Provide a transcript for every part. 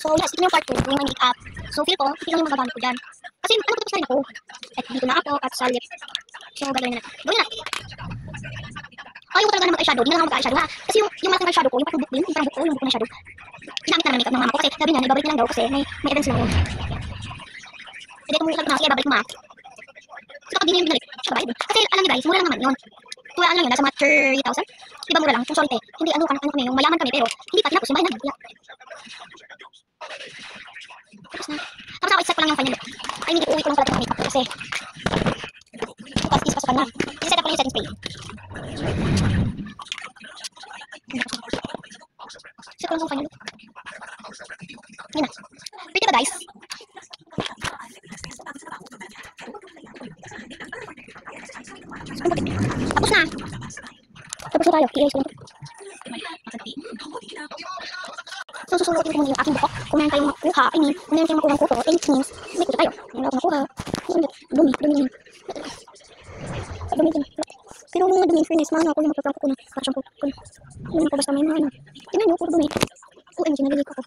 So yes, ito na yung part 2, yung makeup. So feel ko, ito lang yung magagamit ko dyan. Kasi ano, tapos na rin ako. At dito na ako, at sa lip. So gagawin na natin. Gawin na. Ayaw ko talaga na mag-eyeshadow, di na lang ako mag-eyeshadow ha. Kasi yung malaking eyeshadow ko, yung parang book din, yung parang book ko, yung book na shadow. Ginamit na ng makeup ng mama ko kasi sabi niya, nagbabalik na lang daw kasi may events lang yun. Hindi ko sabi na, sige, babalik mo ha. So kapag di na yung binalik, siya bayad. Kasi alam niyo guys, mura lang naman yun. Tuwa ano lang yun, nasa mga 30,000. Diba mura lang? Yung sorry te, hindi ano kami, yung mayaman kami pero hindi pa tinapos yung bahay namin. Tapos na. Tapos ako i-set ko lang yung final look. I mean, iuwi ko lang pala yung makeup ko kasi bukas is pasukan na. I-set up ko lang yung setting spray. Set ko lang yung final look. Yun na. Pretty ba guys? Tapos na. Tapos na tayo. I-erase ko lang. So, susunutin ko muna yung aking buhok. Kung meron tayong makuha, I mean, kung meron tayong makuha kuto, it means, may kuto tayo. Meron ako makuha. Dumi. Dumi. Pero nung madumi, fairness, mahal ako yung magpaprank ko na. Para siyang kuto. Yung ko basta may mahal. Tingnan nyo, puro dumi. OMG, nalilig ako.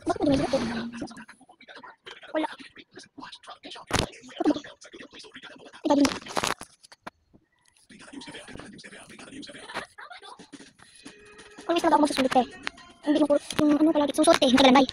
Bakit madumi ako? Wala. Ito ba? Always talaga ako magsusulit eh. Hindi mo po, yung ano palagi, susulit eh, yung tagalanday.